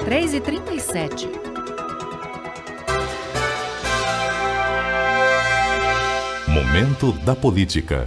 3h37. Momento da Política.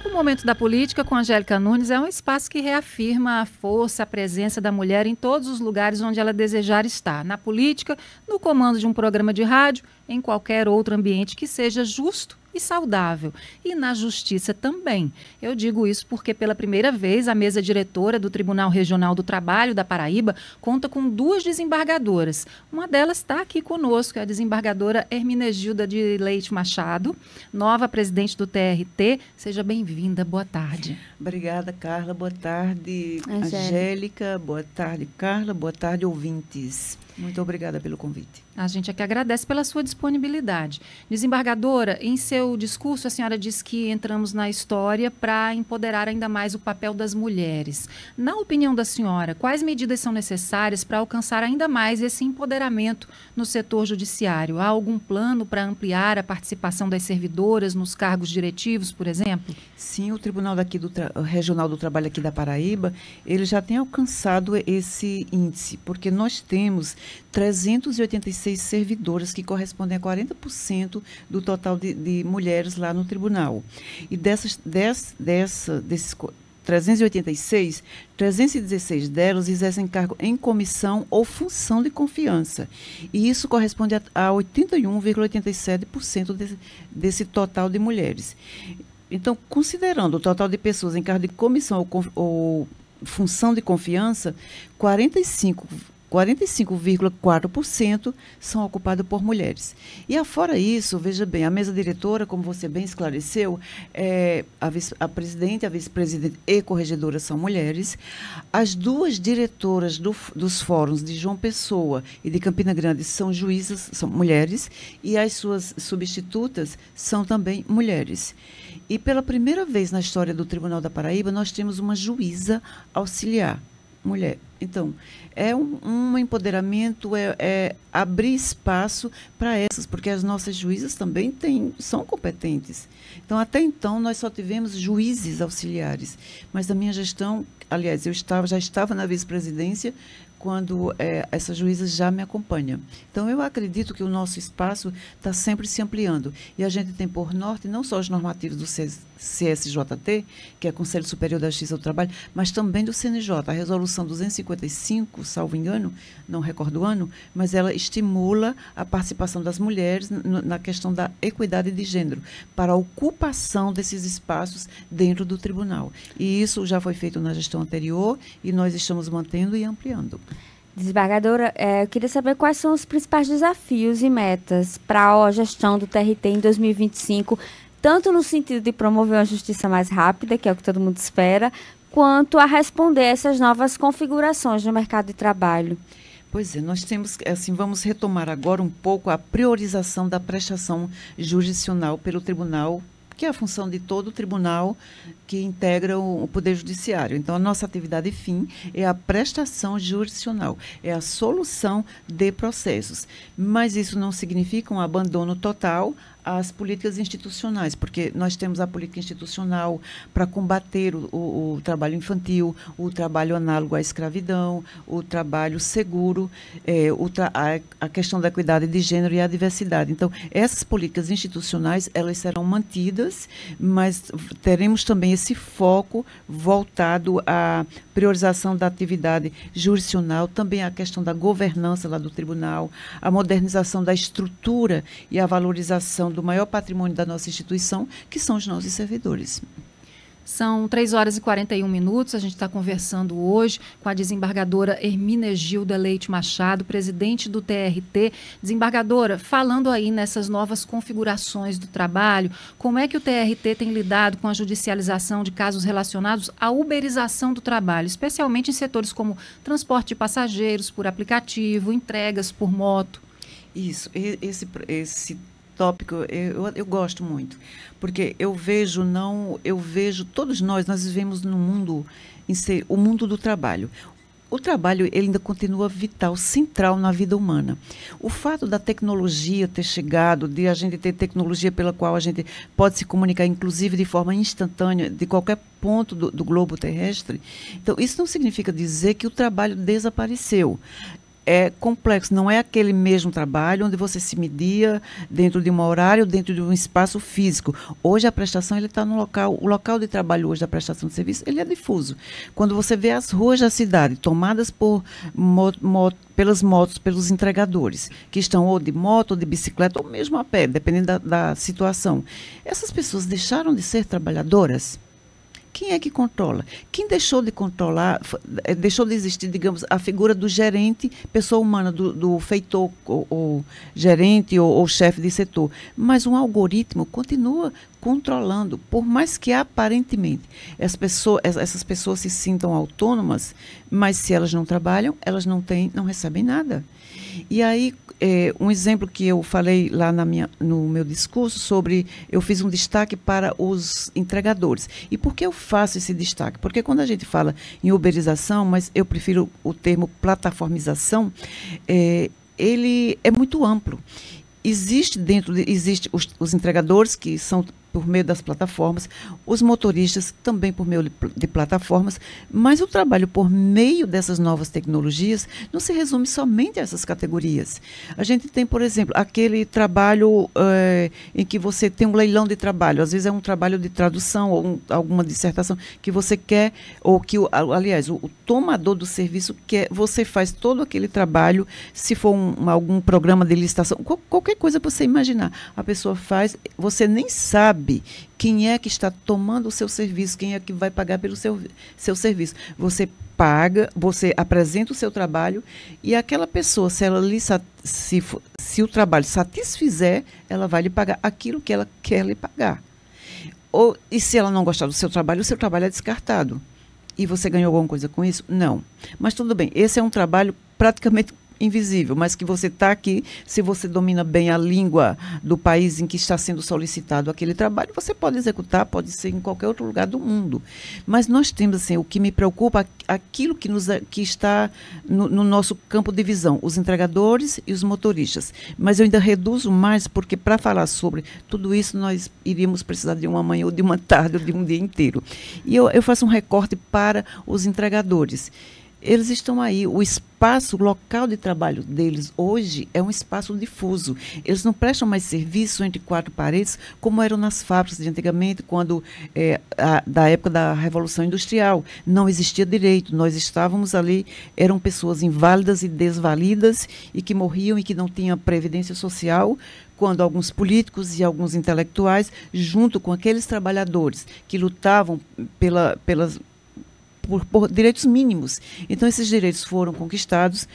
O Momento da Política com Angélica Nunes é um espaço que reafirma a força, a presença da mulher em todos os lugares onde ela desejar estar. Na política, no comando de um programa de rádio, em qualquer outro ambiente que seja justo e saudável. E na justiça também. Eu digo isso porque pela primeira vez a mesa diretora do Tribunal Regional do Trabalho da Paraíba conta com 2 desembargadoras. Uma delas está aqui conosco, é a desembargadora Hermenegilda de Leite Machado, nova presidente do TRT. Seja bem-vinda, boa tarde. Obrigada, Carla. Boa tarde, Angélica. Boa tarde, Carla. Boa tarde, ouvintes. Muito obrigada pelo convite. A gente aqui agradece pela sua disponibilidade. Desembargadora, em seu discurso, a senhora disse que entramos na história para empoderar ainda mais o papel das mulheres. Na opinião da senhora, quais medidas são necessárias para alcançar ainda mais esse empoderamento no setor judiciário? Há algum plano para ampliar a participação das servidoras nos cargos diretivos, por exemplo? Sim, o Tribunal daqui Regional do Trabalho aqui da Paraíba, ele já tem alcançado esse índice, porque nós temos 386 servidoras que correspondem a 40% do total de mulheres lá no tribunal. E desses 386, 316 delas exercem cargo em comissão ou função de confiança. E isso corresponde a 81,87% desse total de mulheres. Então, considerando o total de pessoas em cargo de comissão ou função de confiança, 45,4% são ocupados por mulheres. E afora isso, veja bem, a mesa diretora, como você bem esclareceu, a presidente, a vice-presidente e corregedora são mulheres. As 2 diretoras dos fóruns de João Pessoa e de Campina Grande são juízas, são mulheres, e as suas substitutas são também mulheres. E pela primeira vez na história do Tribunal da Paraíba, nós temos uma juíza auxiliar, mulher. Então, é um empoderamento, é abrir espaço para essas, porque as nossas juízas também são competentes. Então, até então, nós só tivemos juízes auxiliares. Mas na minha gestão, aliás, já estava na vice-presidência quando essa juíza já me acompanha. Então, eu acredito que o nosso espaço está sempre se ampliando. E a gente tem por norte não só os normativos do CSJT, que é Conselho Superior da Justiça do Trabalho, mas também do CNJ. A resolução 255, salvo engano, não recordo o ano, mas ela estimula a participação das mulheres na questão da equidade de gênero, para a ocupação desses espaços dentro do tribunal. E isso já foi feito na gestão anterior e nós estamos mantendo e ampliando. Desembargadora, eu queria saber quais são os principais desafios e metas para a gestão do TRT em 2025, tanto no sentido de promover uma justiça mais rápida, que é o que todo mundo espera, quanto a responder a essas novas configurações no mercado de trabalho. Pois é, nós temos, assim, vamos retomar agora um pouco a priorização da prestação jurisdicional pelo tribunal, que é a função de todo o tribunal que integra o Poder Judiciário. Então, a nossa atividade fim é a prestação jurisdicional, é a solução de processos. Mas isso não significa um abandono total às políticas institucionais, porque nós temos a política institucional para combater o trabalho infantil, o trabalho análogo à escravidão, o trabalho seguro, a questão da equidade de gênero e a diversidade. Então, essas políticas institucionais, elas serão mantidas, mas teremos também esse foco voltado à priorização da atividade jurisdicional, também a questão da governança lá do tribunal, a modernização da estrutura e a valorização do maior patrimônio da nossa instituição, que são os nossos servidores. São 3h41. A gente está conversando hoje com a desembargadora Hermenegilda Leite Machado, presidente do TRT. Desembargadora, falando aí nessas novas configurações do trabalho, como é que o TRT tem lidado com a judicialização de casos relacionados à uberização do trabalho, especialmente em setores como transporte de passageiros por aplicativo, entregas por moto? Isso, esse tópico eu gosto muito, porque eu vejo todos nós vivemos no mundo, o mundo do trabalho. O trabalho ele ainda continua vital, central na vida humana. O fato da tecnologia ter chegado, de a gente ter tecnologia pela qual a gente pode se comunicar, inclusive de forma instantânea, de qualquer ponto do globo terrestre, então isso não significa dizer que o trabalho desapareceu. É complexo, não é aquele mesmo trabalho onde você se media dentro de um horário, dentro de um espaço físico. Hoje a prestação ele está no local, o local de trabalho hoje da prestação de serviço, ele é difuso. Quando você vê as ruas da cidade tomadas por pelas motos, pelos entregadores, que estão ou de moto, ou de bicicleta, ou mesmo a pé, dependendo da situação. Essas pessoas deixaram de ser trabalhadoras? Quem é que controla? Quem deixou de controlar, deixou de existir, digamos, a figura do gerente, pessoa humana, do feitor, ou gerente, ou chefe de setor. Mas um algoritmo continua controlando, por mais que aparentemente essas pessoas se sintam autônomas, mas se elas não trabalham, elas não recebem nada. E aí, um exemplo que eu falei lá no meu discurso sobre, eu fiz um destaque para os entregadores. E por que eu faço esse destaque? Porque quando a gente fala em uberização, mas eu prefiro o plataformização, ele é muito amplo. Existe os entregadores, que são por meio das plataformas, os motoristas também por meio de plataformas, mas o trabalho por meio dessas novas tecnologias não se resume somente a essas categorias. A gente tem, por exemplo, aquele trabalho em que você tem um leilão de trabalho, às vezes é um trabalho de tradução ou alguma dissertação que você quer, ou que, aliás, o tomador do serviço quer, você faz todo aquele trabalho, se for algum programa de licitação, qualquer coisa que você imaginar, a pessoa faz, você nem sabe quem é que está tomando o seu serviço, quem é que vai pagar pelo seu serviço. Você paga, você apresenta o seu trabalho e aquela pessoa, se o trabalho satisfizer, ela vai lhe pagar aquilo que ela quer lhe pagar. E se ela não gostar do seu trabalho, o seu trabalho é descartado. E você ganhou alguma coisa com isso? Não. Mas tudo bem, esse é um trabalho praticamente invisível, mas que você está aqui, se você domina bem a língua do país em que está sendo solicitado aquele trabalho, você pode executar, pode ser em qualquer outro lugar do mundo. Mas nós temos, assim, o que me preocupa, aquilo que está no nosso campo de visão, os entregadores e os motoristas. Mas eu ainda reduzo mais, porque para falar sobre tudo isso, nós iríamos precisar de uma manhã, ou de uma tarde, ou de um dia inteiro. E eu faço um recorte para os entregadores. Eles estão aí, o espaço, o local de trabalho deles hoje é um espaço difuso. Eles não prestam mais serviço entre quatro paredes, como eram nas fábricas de antigamente, quando, da época da Revolução Industrial. Não existia direito, nós estávamos ali, eram pessoas inválidas e desvalidas, e que morriam e que não tinham previdência social, quando alguns políticos e alguns intelectuais, junto com aqueles trabalhadores que lutavam por direitos mínimos. Então, esses direitos foram conquistados.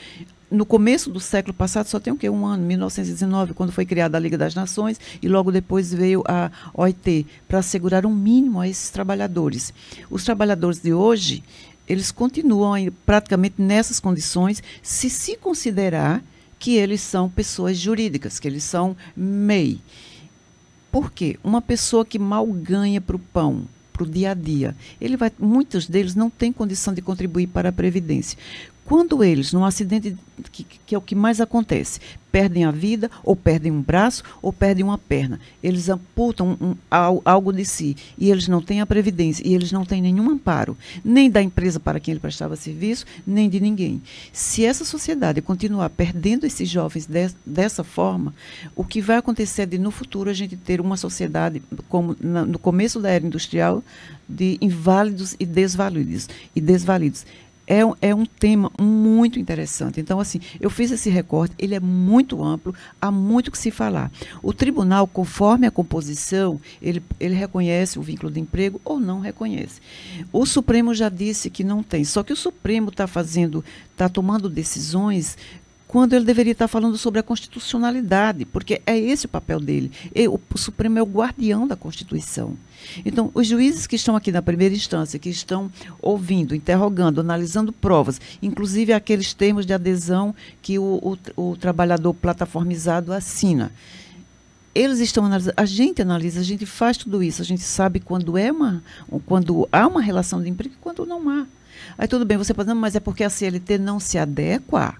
No começo do século passado, só tem o quê? Um ano, 1919, quando foi criada a Liga das Nações, e logo depois veio a OIT, para assegurar um mínimo a esses trabalhadores. Os trabalhadores de hoje, eles continuam aí, praticamente nessas condições, se considerar que eles são pessoas jurídicas, que eles são MEI. Por quê? Uma pessoa que mal ganha para o pão, para o dia a dia, muitos deles não têm condição de contribuir para a Previdência. Quando eles, num acidente, que é o que mais acontece, perdem a vida, ou perdem um braço, ou perdem uma perna, eles amputam algo de si, e eles não têm a Previdência, e eles não têm nenhum amparo, nem da empresa para quem ele prestava serviço, nem de ninguém. Se essa sociedade continuar perdendo esses jovens dessa forma, o que vai acontecer é de, no futuro, a gente ter uma sociedade, como no começo da era industrial, de inválidos e desvalidos. É um tema muito interessante. Então, assim, eu fiz esse recorte, ele é muito amplo, há muito que se falar. O tribunal, conforme a composição, ele reconhece o vínculo de emprego ou não reconhece. O Supremo já disse que não tem, só que o Supremo está tomando decisões quando ele deveria estar falando sobre a constitucionalidade, porque é esse o papel dele. O Supremo é o guardião da Constituição. Então, os juízes que estão aqui na primeira instância, que estão ouvindo, interrogando, analisando provas, inclusive aqueles termos de adesão que o trabalhador plataformizado assina, eles estão analisando, a gente analisa, a gente faz tudo isso, a gente sabe quando há uma relação de emprego e quando não há. Aí tudo bem, você pode dizer, mas é porque a CLT não se adequa.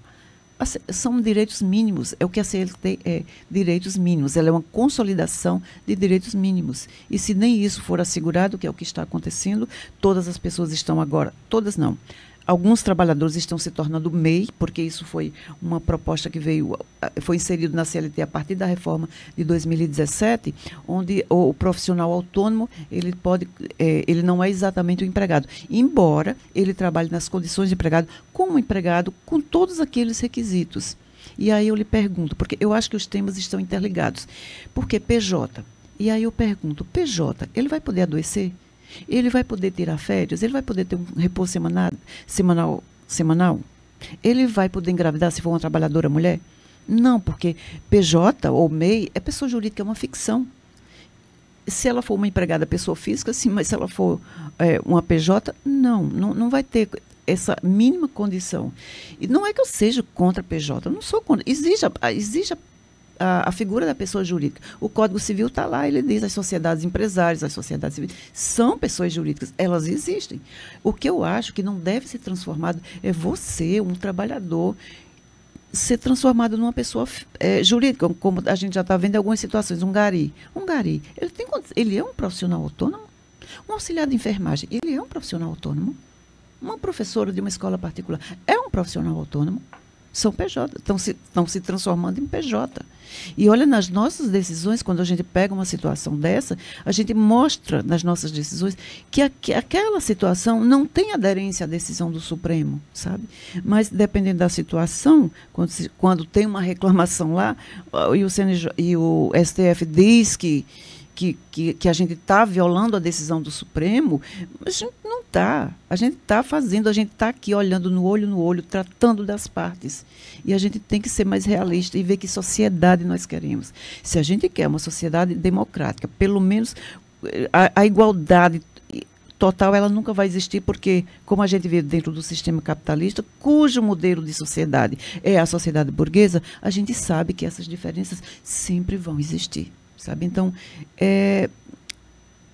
São direitos mínimos, é o que a CLT é, direitos mínimos. Ela é uma consolidação de direitos mínimos. E se nem isso for assegurado, que é o que está acontecendo, todas as pessoas estão agora, todas não. Alguns trabalhadores estão se tornando MEI, porque isso foi uma proposta que foi inserido na CLT a partir da reforma de 2017, onde o profissional autônomo, ele não é exatamente o empregado, embora ele trabalhe nas condições de empregado, como empregado, com todos aqueles requisitos. E aí eu lhe pergunto, porque eu acho que os temas estão interligados. Por que PJ? E aí eu pergunto, PJ, ele vai poder adoecer? Ele vai poder tirar férias? Ele vai poder ter um repouso semanal? Ele vai poder engravidar se for uma trabalhadora mulher? Não, porque PJ ou MEI é pessoa jurídica, é uma ficção. Se ela for uma empregada pessoa física, sim, mas se ela for uma PJ, não vai ter essa mínima condição. E não é que eu seja contra PJ, eu não sou contra. Exige a figura da pessoa jurídica. O Código Civil está lá, ele diz as sociedades empresárias, as sociedades civis, são pessoas jurídicas, elas existem. O que eu acho que não deve ser transformado é você, um trabalhador, ser transformado numa pessoa jurídica, como a gente já está vendo em algumas situações, um gari. Ele é um profissional autônomo? Um auxiliar de enfermagem, ele é um profissional autônomo? Uma professora de uma escola particular é um profissional autônomo? São PJ, estão se transformando em PJ. E olha, nas nossas decisões, quando a gente pega uma situação dessa, a gente mostra nas nossas decisões que aquela situação não tem aderência à decisão do Supremo, sabe? Mas, dependendo da situação, quando tem uma reclamação lá, e o STF diz que a gente está violando a decisão do Supremo, a gente não está. A gente está fazendo, a gente está aqui olhando no olho, tratando das partes. E a gente tem que ser mais realista e ver que sociedade nós queremos. Se a gente quer uma sociedade democrática, pelo menos a igualdade total, ela nunca vai existir, porque, como a gente vê dentro do sistema capitalista, cujo modelo de sociedade é a sociedade burguesa, a gente sabe que essas diferenças sempre vão existir. Sabe? Então, é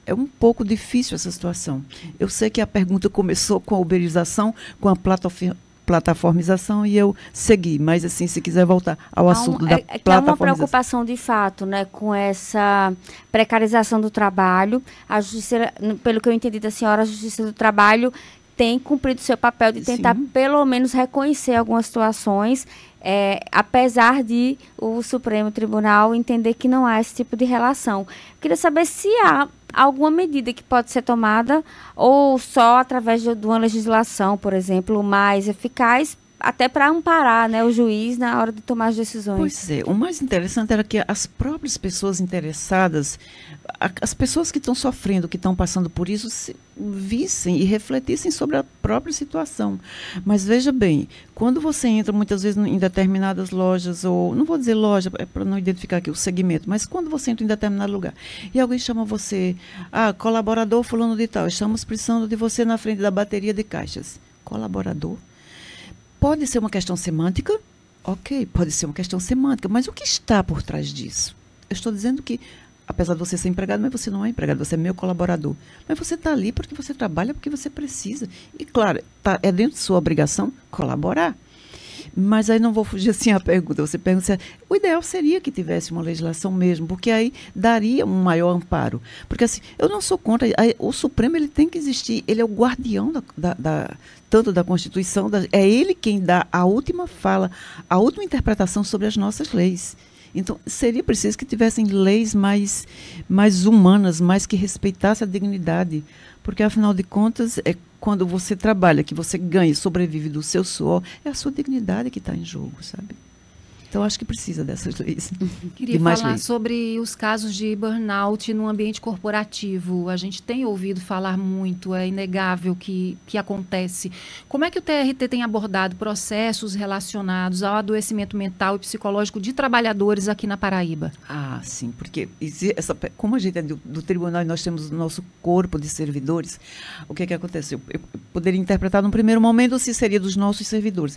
um pouco difícil essa situação. Eu sei que a pergunta começou com a uberização, com a plataformização, e eu segui. Mas, assim, se quiser voltar ao assunto da plataformização. Há uma preocupação, de fato, né, com essa precarização do trabalho. A justiça, pelo que eu entendi da senhora, a Justiça do Trabalho tem cumprido seu papel de tentar, pelo menos, reconhecer algumas situações, apesar de o Supremo Tribunal entender que não há esse tipo de relação. Queria saber se há alguma medida que pode ser tomada, ou só através de uma legislação, por exemplo, mais eficaz, até para amparar, né, o juiz na hora de tomar as decisões. Pois é, o mais interessante era que as próprias pessoas interessadas, as pessoas que estão sofrendo, que estão passando por isso, vissem e refletissem sobre a própria situação. Mas veja bem, quando você entra muitas vezes em determinadas lojas, ou não vou dizer loja, é para não identificar aqui o segmento, mas quando você entra em determinado lugar e alguém chama você, colaborador fulano de tal, estamos precisando de você na frente da bateria de caixas. Colaborador? Pode ser uma questão semântica? Ok, pode ser uma questão semântica, mas o que está por trás disso? Eu estou dizendo que, apesar de você ser empregado, mas você não é empregado, você é meu colaborador. Mas você está ali porque você trabalha, porque você precisa. E, claro, é dentro de sua obrigação colaborar. Mas aí não vou fugir assim à pergunta. Você pergunta se o ideal seria que tivesse uma legislação mesmo, porque aí daria um maior amparo. Porque assim, eu não sou contra. O Supremo, ele tem que existir. Ele é o guardião tanto da Constituição, é ele quem dá a última fala, a última interpretação sobre as nossas leis. Então, seria preciso que tivessem leis mais humanas, mais que respeitassem a dignidade. Porque, afinal de contas, quando você trabalha, que você ganha e sobrevive do seu suor, é a sua dignidade que está em jogo, sabe? Então, acho que precisa dessas leis. Queria falar sobre os casos de burnout no ambiente corporativo. A gente tem ouvido falar muito, é inegável que acontece. Como é que o TRT tem abordado processos relacionados ao adoecimento mental e psicológico de trabalhadores aqui na Paraíba? Sim, porque como a gente é do tribunal e nós temos o nosso corpo de servidores, o que acontece? Eu poderia interpretar num primeiro momento se seria dos nossos servidores.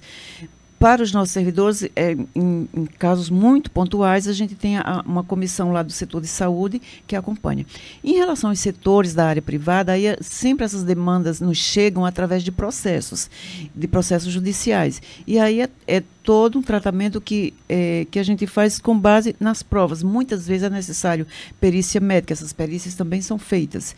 Para os nossos servidores, em casos muito pontuais, a gente tem uma comissão lá do setor de saúde que acompanha. Em relação aos setores da área privada, aí sempre essas demandas nos chegam através de processos judiciais. E aí é todo um tratamento que a gente faz com base nas provas. Muitas vezes é necessário perícia médica, essas perícias também são feitas.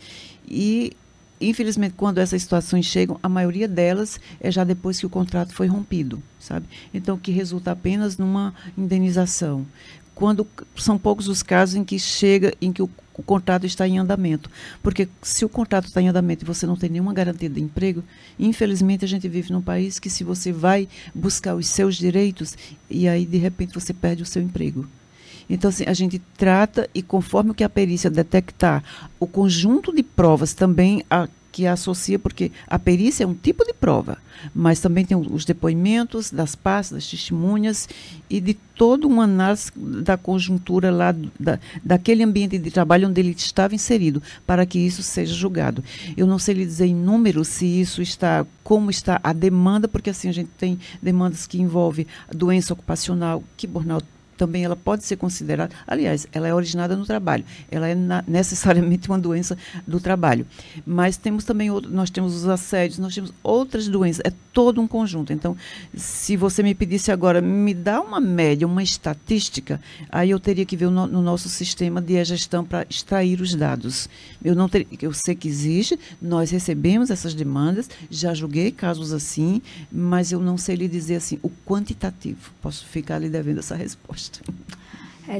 E infelizmente, quando essas situações chegam, a maioria delas é já depois que o contrato foi rompido, sabe? Então, que resulta apenas numa indenização. Quando são poucos os casos em que o contrato está em andamento. Porque se o contrato está em andamento e você não tem nenhuma garantia de emprego, infelizmente a gente vive num país que se você vai buscar os seus direitos, e aí de repente você perde o seu emprego. Então, assim, a gente trata e conforme o que a perícia detectar, o conjunto de provas também que associa, porque a perícia é um tipo de prova, mas também tem os depoimentos das partes, das testemunhas e de toda uma análise da conjuntura lá, daquele ambiente de trabalho onde ele estava inserido, para que isso seja julgado. Eu não sei lhe dizer em número se isso está, como está a demanda, porque assim a gente tem demandas que envolvem doença ocupacional, que burnout também ela pode ser considerada, aliás, ela é originada no trabalho, ela é necessariamente uma doença do trabalho. Mas temos também, nós temos os assédios, nós temos outras doenças, é todo um conjunto. Então, se você me pedisse agora, me dá uma média, uma estatística, aí eu teria que ver no nosso sistema de gestão para extrair os dados. Eu sei que existe, nós recebemos essas demandas, já julguei casos assim, mas eu não sei lhe dizer assim, o quantitativo. Posso ficar lhe devendo essa resposta.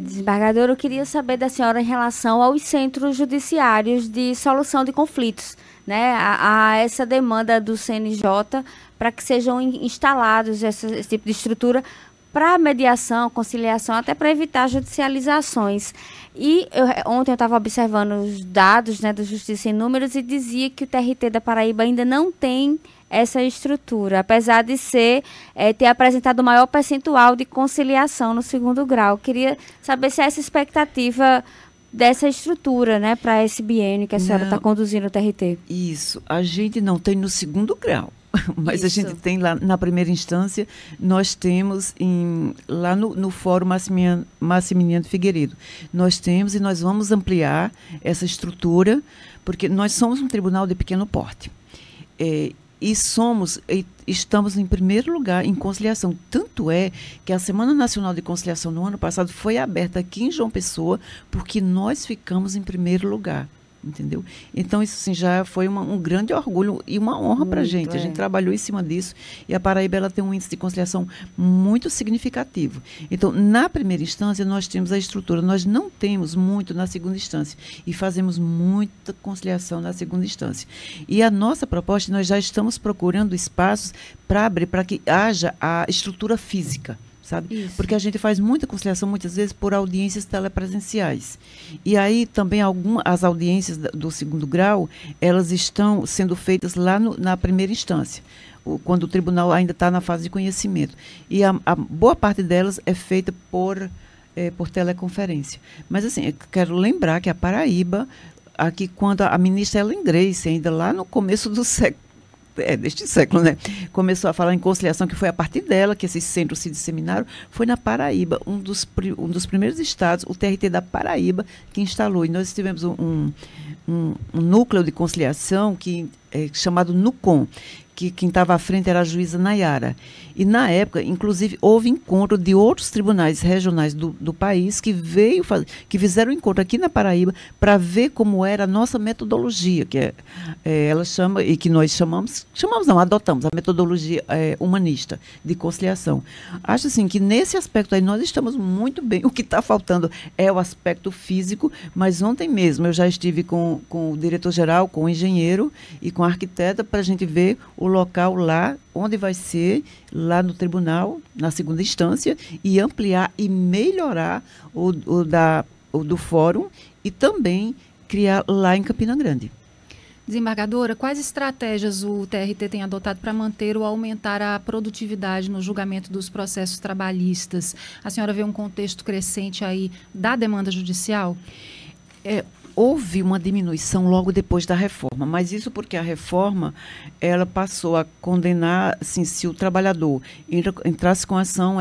Desembargadora, eu queria saber da senhora em relação aos centros judiciários de solução de conflitos, né? A essa demanda do CNJ para que sejam instalados esse tipo de estrutura para mediação, conciliação, até para evitar judicializações. E ontem eu estava observando os dados, né, do Justiça em Números e dizia que o TRT da Paraíba ainda não tem essa estrutura, apesar de ter apresentado o maior percentual de conciliação no 2º grau. Queria saber se essa expectativa dessa estrutura, né, para esse biênio que a senhora está conduzindo o TRT. Isso, a gente não tem no 2º grau. Mas Isso. A gente tem lá na primeira instância, nós temos lá no Fórum Maximiliano Figueiredo. Nós temos e nós vamos ampliar essa estrutura, porque nós somos um tribunal de pequeno porte. E estamos em primeiro lugar em conciliação. Tanto é que a Semana Nacional de Conciliação no ano passado foi aberta aqui em João Pessoa, porque nós ficamos em primeiro lugar. Entendeu? Então, isso assim, já foi um grande orgulho e uma honra para a gente. A gente trabalhou em cima disso e a Paraíba ela tem um índice de conciliação muito significativo. Então, na primeira instância, nós temos a estrutura. Nós não temos muito na segunda instância e fazemos muita conciliação na segunda instância. E a nossa proposta, nós já estamos procurando espaços para abrir, para que haja a estrutura física. Sabe? Porque a gente faz muita conciliação, muitas vezes, por audiências telepresenciais. E aí, também, as audiências do 2º grau, elas estão sendo feitas lá na primeira instância, quando o tribunal ainda está na fase de conhecimento. E a boa parte delas é feita por teleconferência. Mas, assim, eu quero lembrar que a Paraíba, aqui, quando a ministra Ellen Grace, ainda lá no começo do século, deste século, né? Começou a falar em conciliação, que foi a partir dela que esses centros se disseminaram, foi na Paraíba, um dos primeiros estados, o TRT da Paraíba, que instalou. E nós tivemos um núcleo de conciliação chamado NUCOM, que quem estava à frente era a juíza Nayara. E, na época, inclusive, houve encontro de outros tribunais regionais do país que fizeram encontro aqui na Paraíba para ver como era a nossa metodologia, que ela chama, e que nós adotamos a metodologia humanista de conciliação. Acho assim que nesse aspecto aí nós estamos muito bem. O que está faltando é o aspecto físico, mas ontem mesmo eu já estive com o diretor-geral, com o engenheiro e com a arquiteta para a gente ver o local lá, onde vai ser, lá no tribunal, na segunda instância, e ampliar e melhorar o do fórum e também criar lá em Campina Grande. Desembargadora, quais estratégias o TRT tem adotado para manter ou aumentar a produtividade no julgamento dos processos trabalhistas? A senhora vê um contexto crescente aí da demanda judicial? Houve uma diminuição logo depois da reforma, mas isso porque a reforma ela passou a condenar, assim, se o trabalhador entrasse com ação,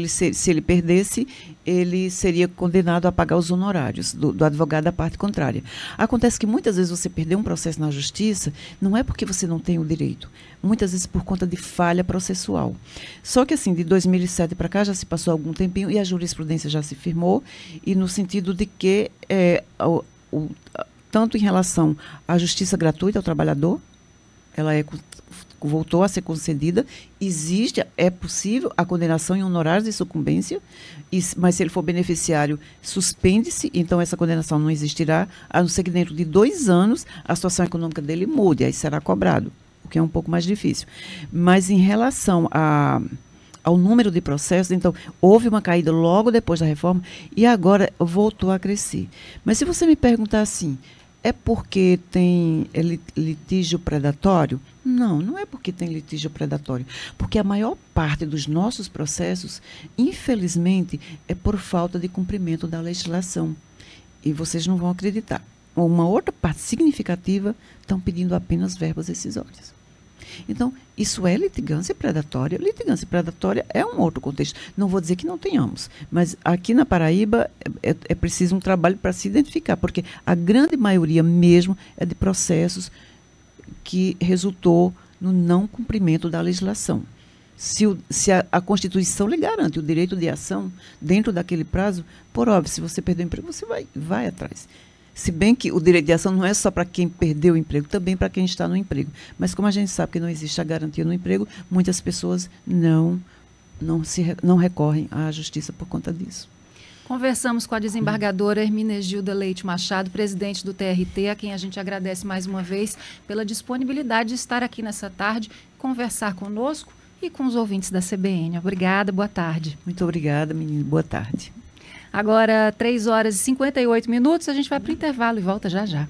se ele perdesse, ele seria condenado a pagar os honorários do advogado da parte contrária. Acontece que muitas vezes você perder um processo na justiça, não é porque você não tem o direito, muitas vezes por conta de falha processual. Só que assim, de 2007 para cá já se passou algum tempinho e a jurisprudência já se firmou, e no sentido de que tanto em relação à justiça gratuita ao trabalhador, ela voltou a ser concedida, é possível a condenação em honorários de sucumbência, mas se ele for beneficiário, suspende-se, então essa condenação não existirá, a não ser que dentro de 2 anos a situação econômica dele mude, aí será cobrado, o que é um pouco mais difícil. Mas em relação ao número de processos, então, houve uma caída logo depois da reforma e agora voltou a crescer. Mas se você me perguntar assim, é porque tem litígio predatório? Não, não é porque tem litígio predatório. Porque a maior parte dos nossos processos, infelizmente, é por falta de cumprimento da legislação. E vocês não vão acreditar. Uma outra parte significativa estão pedindo apenas verbas rescisórias. Então, isso é litigância predatória. Litigância predatória é um outro contexto. Não vou dizer que não tenhamos, mas aqui na Paraíba é preciso um trabalho para se identificar, porque a grande maioria mesmo é de processos que resultou no não cumprimento da legislação. Se a Constituição lhe garante o direito de ação dentro daquele prazo, por óbvio, se você perder o emprego, você vai atrás. Se bem que o direito de ação não é só para quem perdeu o emprego, também para quem está no emprego. Mas como a gente sabe que não existe a garantia no emprego, muitas pessoas não recorrem à justiça por conta disso. Conversamos com a desembargadora Herminegilda Leite Machado, presidente do TRT, a quem a gente agradece mais uma vez pela disponibilidade de estar aqui nessa tarde, conversar conosco e com os ouvintes da CBN. Obrigada, boa tarde. Muito obrigada, menino. Boa tarde. Agora, 3h58, a gente vai para o intervalo e volta já já.